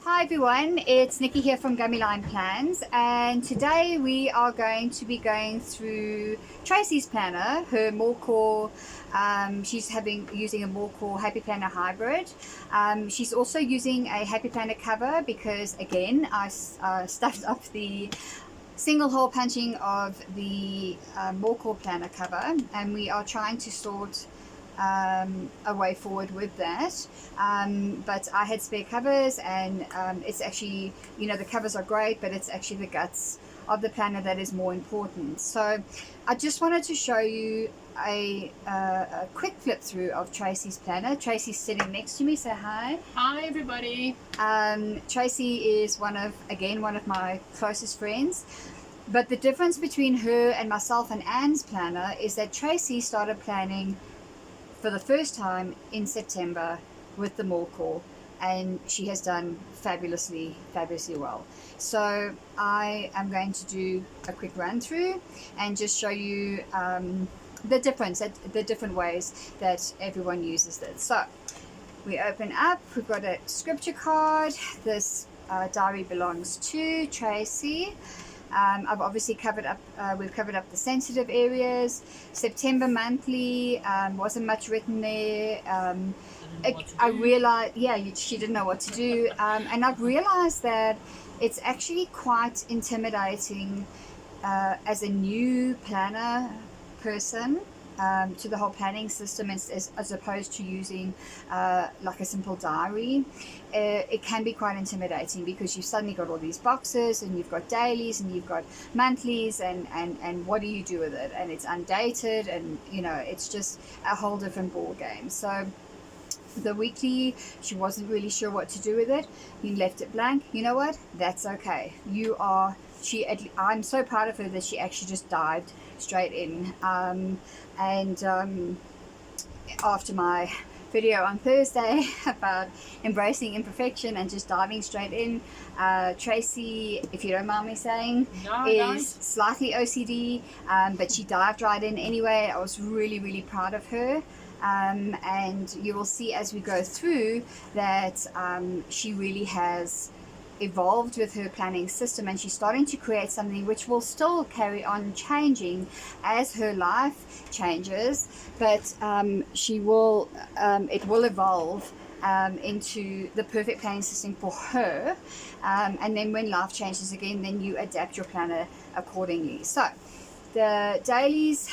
Hi everyone, it's Nikki here from Gummy Line Plans, and today we are going to be going through Tracy's planner, her Morcor. She's using a Morcor Happy Planner Hybrid. She's also using a Happy Planner cover because, again, I stuffed up the single hole punching of the Morcor planner cover, and we are trying to sort a way forward with that. But I had spare covers, and it's actually, the covers are great, but it's actually the guts of the planner that is more important. So I just wanted to show you a quick flip through of Tracy's planner. Tracy's sitting next to me. Say hi. Hi everybody. Tracy is one of my closest friends. But the difference between her and myself and Anne's planner is that Tracy started planning for the first time in September with the Morcor, and she has done fabulously well. So I am going to do a quick run through and just show you the different ways that everyone uses this. So we open up, we've got a scripture card. This diary belongs to Tracy. I've obviously we've covered up the sensitive areas. September monthly, wasn't much written there. I realized, she didn't know what to do. And I've realized that it's actually quite intimidating as a new planner person to the whole planning system as opposed to using like a simple diary. It can be quite intimidating because you've suddenly got all these boxes, and you've got dailies, and you've got monthlies, and what do you do with it? And it's undated, and it's just a whole different ball game. So the weekly, she wasn't really sure what to do with it. You left it blank. You know what? That's okay. I'm so proud of her that she actually just dived straight in. After my video on Thursday about embracing imperfection and just diving straight in, Tracy, if you don't mind me saying, is slightly OCD, but she dived right in anyway. I was really proud of her. And you will see as we go through that she really has evolved with her planning system, and she's starting to create something which will still carry on changing as her life changes, but it will evolve into the perfect planning system for her, and then when life changes again, then you adapt your planner accordingly. So the dailies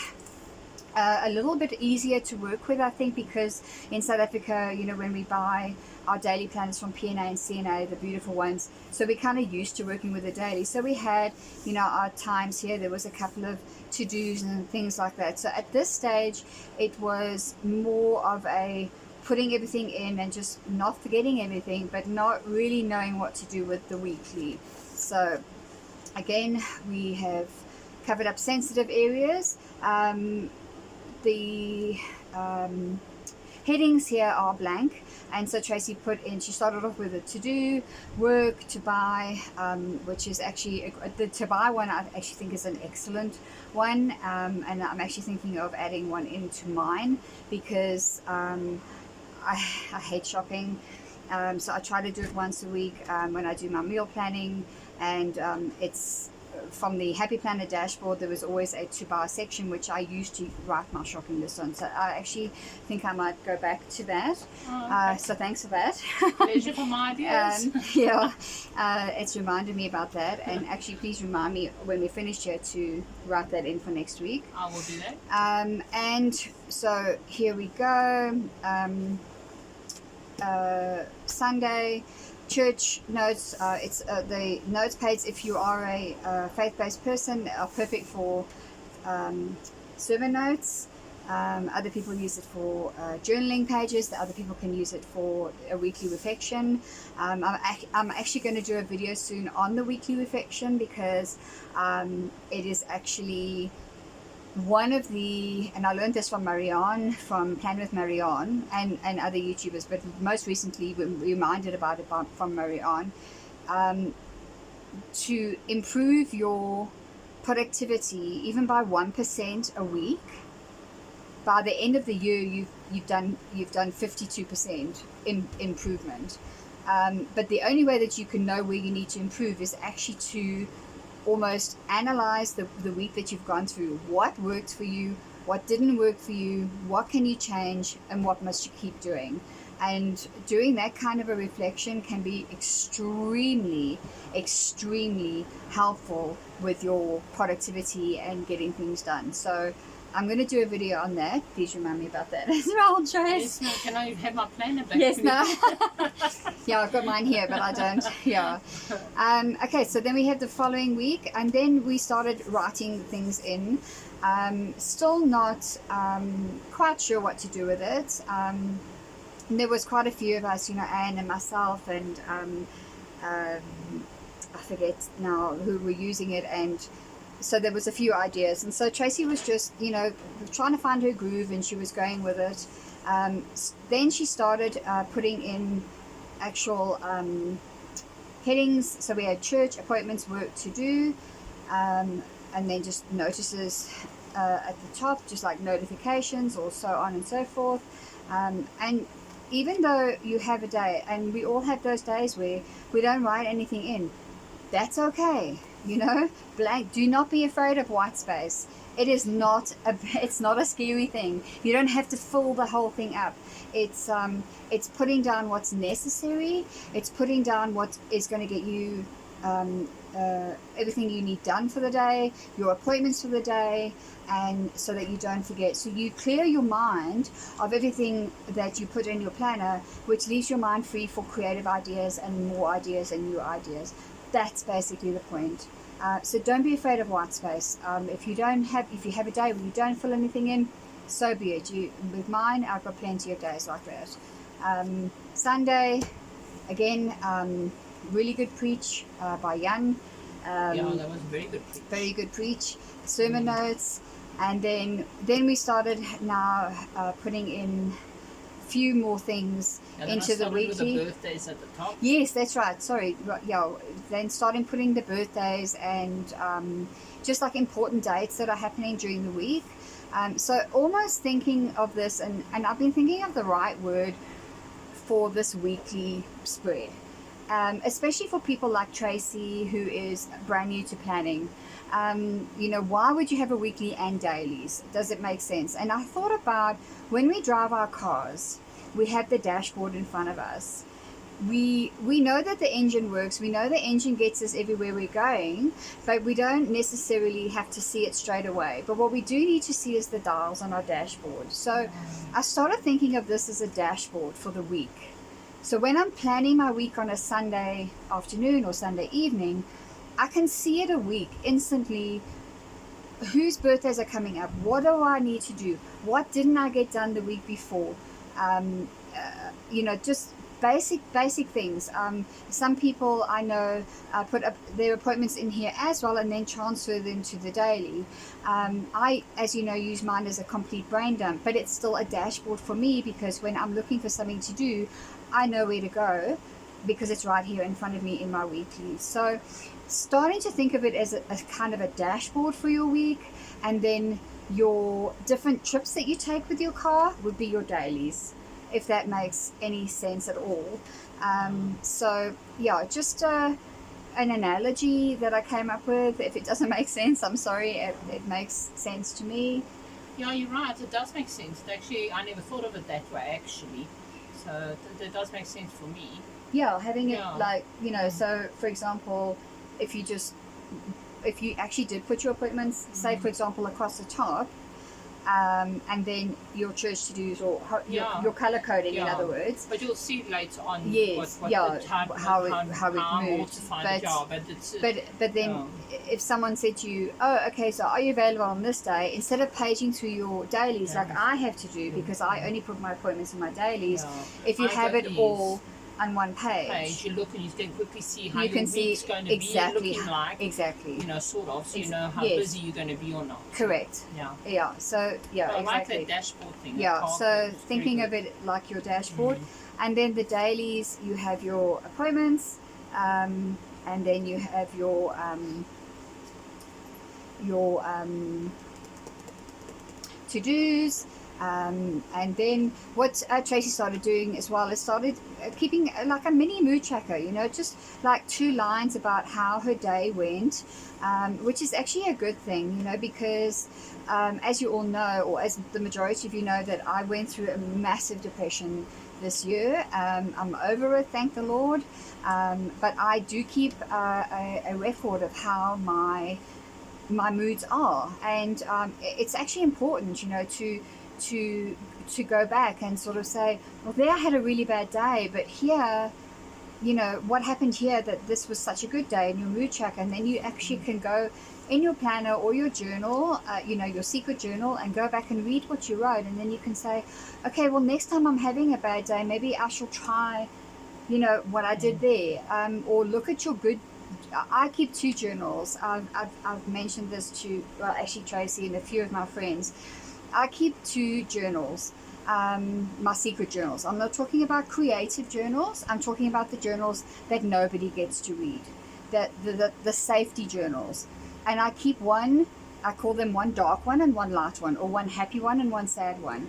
a little bit easier to work with, I think, because in South Africa, when we buy our daily planners from P&A and CNA, the beautiful ones, so we're kind of used to working with the daily. So we had, our times here, there was a couple of to-dos and things like that. So at this stage, it was more of a putting everything in and just not forgetting everything, but not really knowing what to do with the weekly. So again, we have covered up sensitive areas. The headings here are blank, and so Tracy she started off with a to-do, work, to buy, which is actually the to buy one I actually think is an excellent one, and I'm actually thinking of adding one into mine because I hate shopping, so I try to do it once a week when I do my meal planning, and it's from the Happy Planner dashboard. There was always a to buy section which I used to write my shopping list on, so I actually think I might go back to that. Okay. So thanks for that. Pleasure for my ideas. It's reminded me about that, and actually please remind me when we're finished here to write that in for next week. I will do that. And so here we go. Sunday church notes. It's the notes page, if you are a faith-based person, are perfect for sermon notes. Other people use it for journaling pages. The other people can use it for a weekly reflection. I'm actually going to do a video soon on the weekly reflection because it is actually one of and I learned this from Marianne, from Plan with Marianne, and other YouTubers, but most recently we reminded about it from Marianne, to improve your productivity even by 1% a week. By the end of the year, you've done 52% improvement. But the only way that you can know where you need to improve is actually to almost analyze the week that you've gone through. What worked for you? What didn't work for you? What can you change? And what must you keep doing? And doing that kind of a reflection can be extremely, extremely helpful with your productivity and getting things done. So I'm going to do a video on that. Please remind me about that as well, Trace. Yes, no, can I have my planner back? Yes, no. Yeah, I've got mine here, but I don't. Yeah. Okay, so then we had the following week, and then we started writing things in. Still not quite sure what to do with it. There was quite a few of us, Anne and myself, and I forget now who were using it, and so there was a few ideas. And so Tracy was just, trying to find her groove, and she was going with it. Then she started putting in actual headings. So we had church, appointments, work to do, and then just notices at the top, just like notifications or so on and so forth. And even though you have a day, and we all have those days where we don't write anything in, that's okay. Blank. Do not be afraid of white space. It's not a scary thing. You don't have to fill the whole thing up. It's putting down what's necessary. It's putting down what is going to get you everything you need done for the day, your appointments for the day, and so that you don't forget. So you clear your mind of everything that you put in your planner, which leaves your mind free for creative ideas and more ideas and new ideas. That's basically the point. So don't be afraid of white space. If you have a day where you don't fill anything in, so be it. With mine, I've got plenty of days like that. Sunday, again, really good preach by Jan. Yeah, that was very good preach. Very good preach. Sermon notes, and then we started now putting in few more things into the weekly. With the birthdays at the top. Yes, that's right. Sorry. Yeah. Then starting putting the birthdays and just like important dates that are happening during the week. So almost thinking of this, and I've been thinking of the right word for this weekly spread. Especially for people like Tracy, who is brand new to planning. Why would you have a weekly and dailies? Does it make sense? And I thought about when we drive our cars, we have the dashboard in front of us. We know that the engine works. We know the engine gets us everywhere we're going, but we don't necessarily have to see it straight away. But what we do need to see is the dials on our dashboard. So I started thinking of this as a dashboard for the week. So when I'm planning my week on a Sunday afternoon or Sunday evening, I can see it a week instantly. Whose birthdays are coming up? What do I need to do? What didn't I get done the week before? Just basic things. Some people I know put up their appointments in here as well and then transfer them to the daily. I, as you know, use mine as a complete brain dump, but it's still a dashboard for me because when I'm looking for something to do, I know where to go because it's right here in front of me in my weekly. So starting to think of it as a kind of a dashboard for your week, and then your different trips that you take with your car would be your dailies, if that makes any sense at all. So yeah, just an analogy that I came up with. If it doesn't make sense, I'm sorry. It makes sense to me. Yeah, you're right. It does make sense. Actually, I never thought of it that way, actually. So that does make sense for me. Yeah, having it like, so for example, if you actually did put your appointments, say for example, across the top, and then your church to-dos or your color coding, in other words. But you'll see later on how it moves. But then if someone said to you, oh, okay, so are you available on this day? Instead of paging through your dailies like I have to do because I only put my appointments in my dailies, if you have it all on one page, you look and you can quickly see how your week's going to be looking like. Exactly. Sort of, so you know how busy you're going to be or not. Correct. Yeah. So I exactly. like that dashboard thing. Yeah. So thinking of it like your dashboard, and then the dailies, you have your appointments, and then you have your to-dos. And then what Tracy started doing as well is started keeping like a mini mood tracker, just like 2 lines about how her day went, which is actually a good thing, because as you all know, or as the majority of you know, that I went through a massive depression this year. I'm over it, thank the Lord. But I do keep a record of how my moods are, and it's actually important, to go back and sort of say, well, there I had a really bad day, but here, what happened here, that this was such a good day in your mood tracker. And then you actually can go in your planner or your journal, your secret journal, and go back and read what you wrote. And then you can say, okay, well, next time I'm having a bad day, maybe I shall try, what I did there, or look at your good. I keep 2 journals. I've mentioned this to, well, actually Tracy and a few of my friends. I keep 2 journals, my secret journals. I'm not talking about creative journals. I'm talking about the journals that nobody gets to read, the safety journals. And I keep one, I call them one dark one and one light one, or one happy one and one sad one.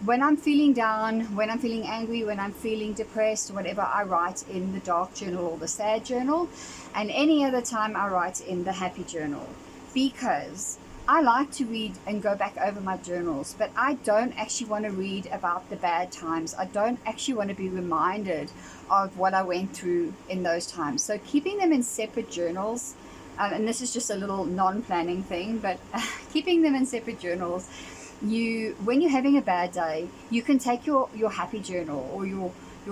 When I'm feeling down, when I'm feeling angry, when I'm feeling depressed, whatever, I write in the dark journal or the sad journal. And any other time I write in the happy journal, because I like to read and go back over my journals, but I don't actually want to read about the bad times. I don't actually want to be reminded of what I went through in those times. So keeping them in separate journals, and this is just a little non-planning thing, but keeping them in separate journals, when you're having a bad day, you can take your happy journal or your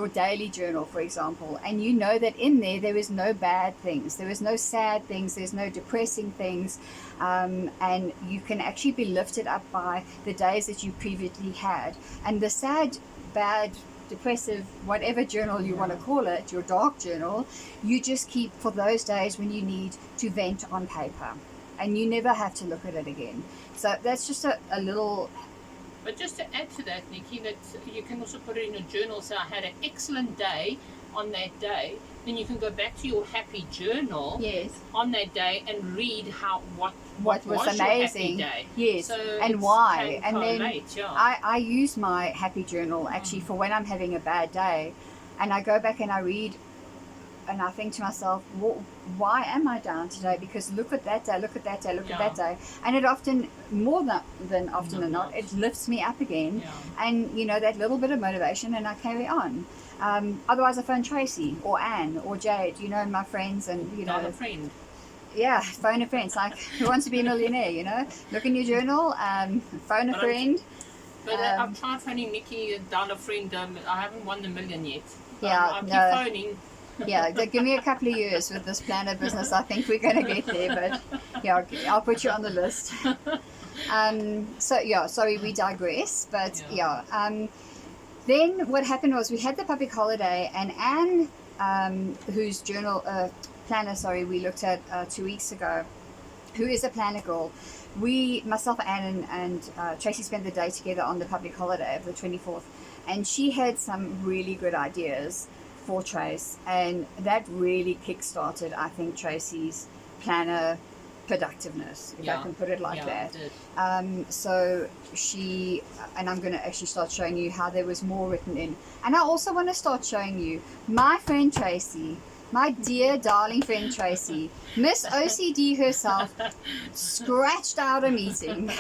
daily journal, for example, and you know that in there is no bad things, there is no sad things, there's no depressing things, and you can actually be lifted up by the days that you previously had. And the sad, bad, depressive, whatever journal you want to call it, your dark journal, you just keep for those days when you need to vent on paper, and you never have to look at it again. So that's just a little. But just to add to that, Nikki, that you can also put it in your journal. So I had an excellent day on that day. Then you can go back to your happy journal, yes, on that day and read what was amazing. Your happy day. Yes, so and why. And then yeah. I use my happy journal actually for when I'm having a bad day, and I go back and I read, and I think to myself, well, why am I down today? Because look at that day, look at that day, look at that day. And it often, more than often than not, it lifts me up again. Yeah. And, that little bit of motivation, and I carry on. Otherwise I phone Tracy or Anne or Jade, my friends, and, Not a friend. Yeah, phone a friend. It's like, who wants to be a millionaire, Look in your journal, phone a friend. But I've tried phoning Nikki down a friend. I haven't won the million yet. Yeah, I keep phoning. Yeah, give me a couple of years with this planner business. I think we're going to get there, but yeah, I'll put you on the list. So yeah, sorry, we digress, but yeah. Then what happened was we had the public holiday, and Anne, whose planner, we looked at 2 weeks ago, who is a planner girl. Myself, Anne, and Tracy spent the day together on the public holiday of the 24th, and she had some really good ideas for Trace, and that really kick-started, I think, Tracy's planner productiveness, if I can put it like that. So she, and I'm going to actually start showing you how there was more written in. And I also want to start showing you my friend Tracy, my dear darling friend Tracy, Miss OCD herself, scratched out a meeting.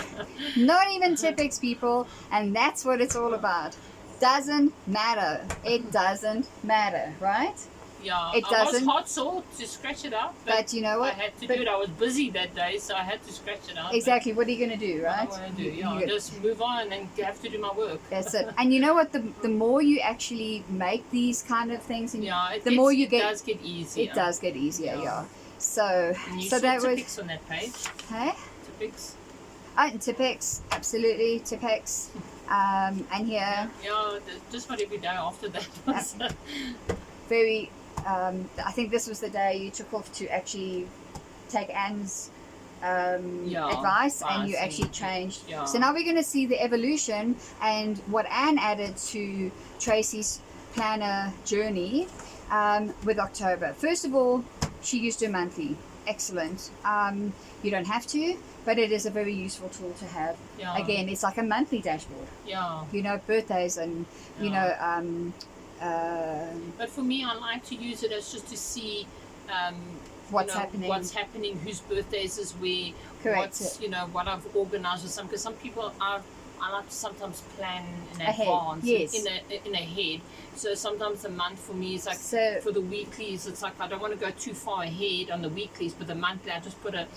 Not even Tipex, people, and that's what it's all about. Doesn't matter. It doesn't matter, right? Yeah, it doesn't. I was hot sore to scratch it out, but you know what? I had to do it. I was busy that day, so I had to scratch it out. Exactly. What are you going to do, right? What am I going to do? Yeah, just move on and have to do my work. That's it. And you know what? The more you actually make these kind of things, and it does get easier. It does get easier, yeah. So that was Tipex on that page. Hey? Tipex. Tipex, absolutely, Tipex. And here. Yeah, just about every day after that was very. I think this was the day you took off to actually take Anne's advice, and you actually changed. Yeah. So now we're going to see the evolution and what Anne added to Tracy's planner journey with October. First of all, she used her monthly. excellent. You don't have to, but it is a very useful tool to have. Yeah. Again, it's like a monthly dashboard. Yeah. You know, birthdays and, you know, but for me, I like to use it as just to see what's happening, whose birthdays is where, correct, what's, you know, what I've organized or something. Because some people I like to sometimes plan in ahead. advance, Yes. in ahead. So sometimes a month for me is like, so, for the weeklies, it's like I don't want to go too far ahead on the weeklies, but the monthly I just put a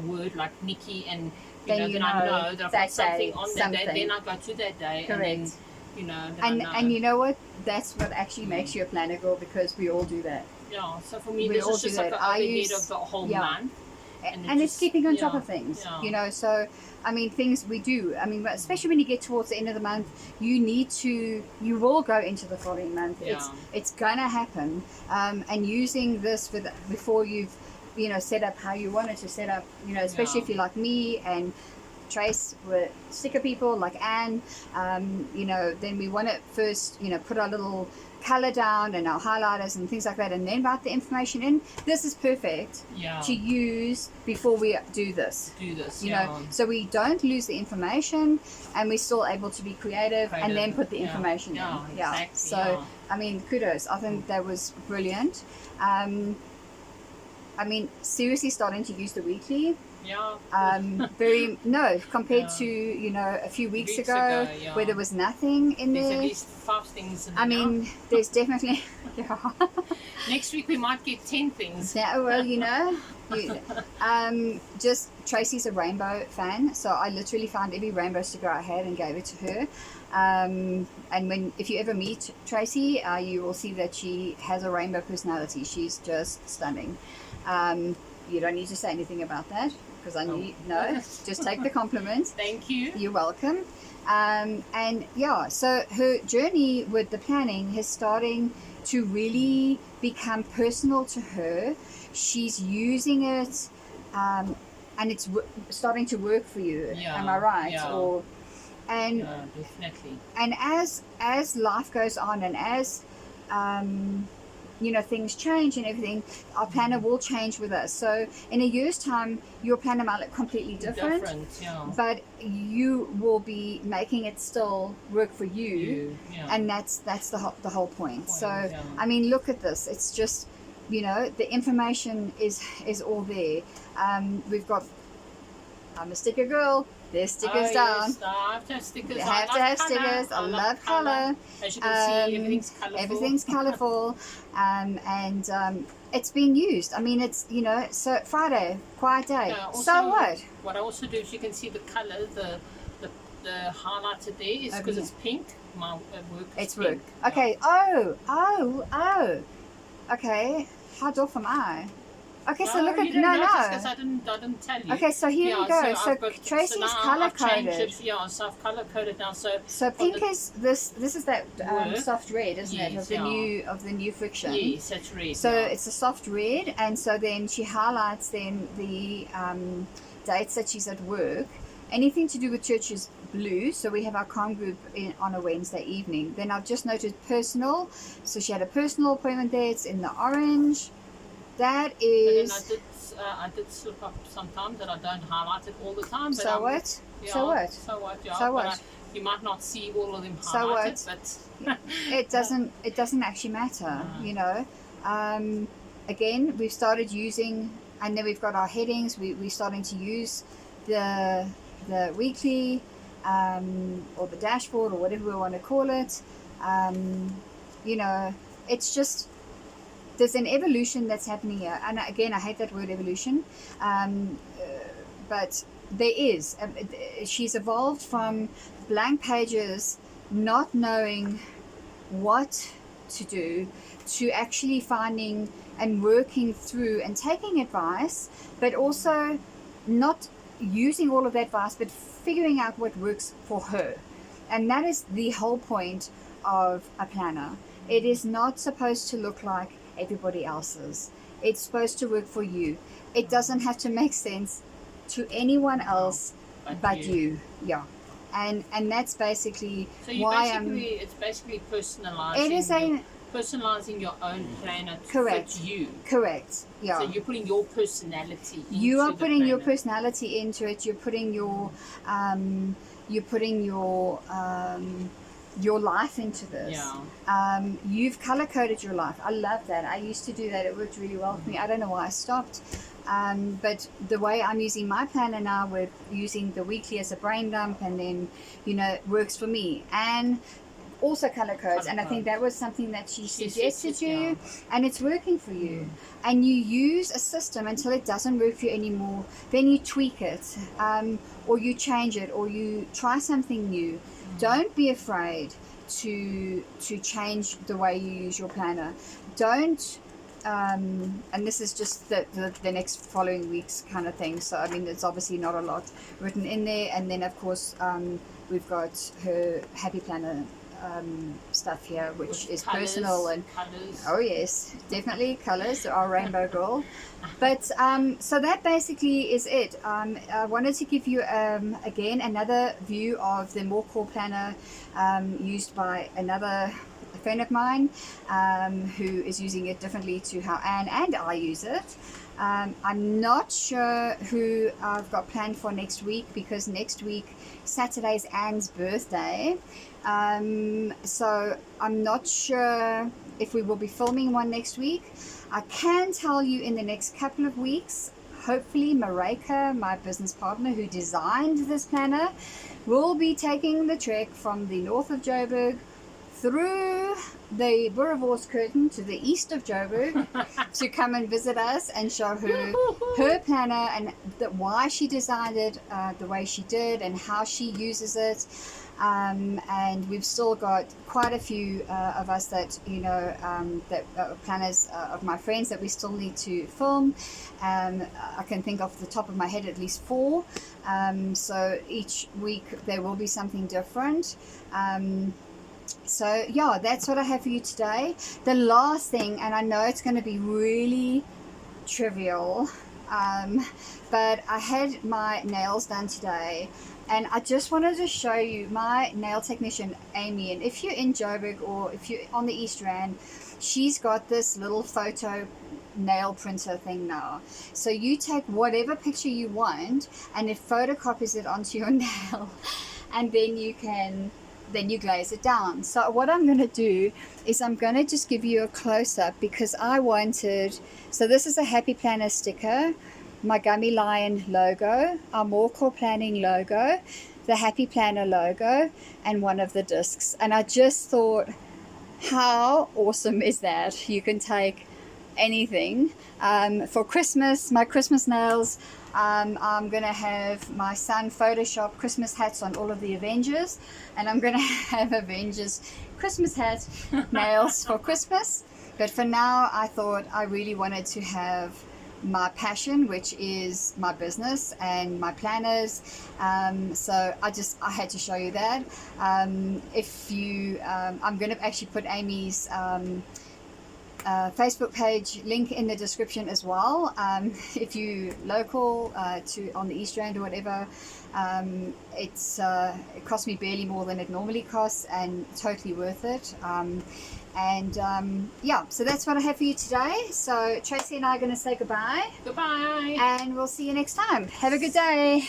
word like Nikki, and then I know that I've got something on that day. Then I go to that day, correct. and then, you know, and you know what? That's what actually makes you a planner girl, because we all do that. Yeah. So for me, We this all is just do like that. an overhead of the whole month. And it's keeping on top of things, you know. So, I mean, things we do. I mean, especially when you get towards the end of the month, you will go into the following month. Yeah. It's gonna happen. And using this before you've, you know, set up how you wanted to set up, you know, especially if you're like me and Trace with sticker people like Anne, you know, then we want to first, you know, put our little color down and our highlighters and things like that, and then write the information in. This is perfect to use before we do this. You know, so we don't lose the information, and we're still able to be creative and then put the information in. Exactly, so I mean, kudos. I think that was brilliant. I mean, seriously starting to use the weekly. Compared to, you know, a few weeks ago where there was nothing in there's there. At least 5 things in there. I mean, there's definitely Next week we might get 10 things. Yeah, well, you know, just Tracy's a rainbow fan, so I literally found every rainbow sticker I had and gave it to her. And if you ever meet Tracy, you will see that she has a rainbow personality. She's just stunning. You don't need to say anything about that, because I knew, no, just take the compliment. Thank you. You're welcome. And yeah, so her journey with the planning is starting to really become personal to her. She's using it, and it's starting to work for you. Am I right? Yeah. And definitely. And as life goes on, and as you know, things change and everything, our planner will change with us. So in a year's time, your planner might look completely different, but you will be making it still work for you. And that's the whole point. So I mean, look at this. It's just, you know, the information is all there. We've got, I'm a sticker girl. There's stickers down. Yes, I have to have stickers. You have to have stickers. I love colour. As you can see, everything's colourful. Everything's colourful. And it's being used. I mean, it's, you know, so Friday, quiet day. Also, so what? What I also do is you can see the colour, the highlighted there is because it's pink. My work is pink. Okay. Oh. Okay. How off am I? Okay, so look at because I didn't tell you. Okay, so here we go. So Tracy's color coded. So I've color coded now. So pink is this is that soft red, isn't it? Of the new friction. Yes, that's red. So it's a soft red, and so then she highlights then the dates that she's at work. Anything to do with church is blue, so we have our comm group on a Wednesday evening. Then I've just noted personal, so she had a personal appointment there. It's in the orange. That is. But then I did slip up sometimes that I don't highlight it all the time. But so what? So what? So what? Yeah. So what? You might not see all of them highlighted. So what? But it doesn't actually matter. You know. Again, we've started using, and then we've got our headings. We're starting to use the weekly or the dashboard or whatever we want to call it. You know, it's just. There's an evolution that's happening here, and again, I hate that word evolution, but there is. She's evolved from blank pages, not knowing what to do, to actually finding and working through and taking advice, but also not using all of that advice, but figuring out what works for her. And that is the whole point of a planner. It is not supposed to look like everybody else's. It's supposed to work for you. It doesn't have to make sense to anyone else but you. Yeah. And that's basically so why it's basically personalizing. It is a personalizing your own planner to Correct. fit you. Correct. Yeah. So you're putting your personality into You are the putting your planner. personality into it. You're putting your life into this. Yeah. You've color coded your life. I love that. I used to do that. It worked really well for me. I don't know why I stopped. But the way I'm using my planner now, with using the weekly as a brain dump, and then, it works for me. And also color codes, and I think that was something that she suggested to you, and it's working for you. And you use a system until it doesn't work for you anymore, then you tweak it, or you change it, or you try something new. Don't be afraid to change the way you use your planner. Don't and this is just the next following week's kind of thing, so I mean, there's obviously not a lot written in there. And then of course we've got her happy planner stuff here, which is colours, personal, and colours. oh yes, definitely colors, our rainbow girl. But so that basically is it. I wanted to give you again another view of the More Core planner used by another friend of mine who is using it differently to how Anne and I use it. I'm not sure who I've got planned for next week, because next week Saturday is Anne's birthday. So I'm not sure if we will be filming one next week. I can tell you in the next couple of weeks, hopefully Marika, my business partner who designed this planner, will be taking the trek from the north of Joburg through the Boerewors curtain to the east of Joburg to come and visit us and show her planner, and why she designed it the way she did, and how she uses it. And we've still got quite a few of us that planners of my friends that we still need to film. I can think off the top of my head at least 4. So each week there will be something different. So yeah, that's what I have for you today. The last thing, and I know it's going to be really trivial, but I had my nails done today, and I just wanted to show you my nail technician Aimee. And if you're in Joburg, or if you're on the East Rand, she's got this little photo nail printer thing now. So you take whatever picture you want and it photocopies it onto your nail, and then you glaze it down. So what I'm going to do is I'm going to just give you a close-up, because I wanted, so this is a Happy Planner sticker, my Gummy Lion logo, our More Core Planning logo, the Happy Planner logo, and one of the discs. And I just thought, how awesome is that? You can take anything. For Christmas, my Christmas nails, I'm going to have my son Photoshop Christmas hats on all of the Avengers, and I'm going to have Avengers Christmas hat nails for Christmas. But for now, I thought I really wanted to have my passion, which is my business and my planners. So I had to show you that. If you, I'm going to actually put Aimee's Facebook page link in the description as well. If you local on the East Rand or whatever, it cost me barely more than it normally costs, and totally worth it. Yeah, so that's what I have for you today. So Tracy and I are going to say goodbye. Goodbye. And we'll see you next time. Have a good day.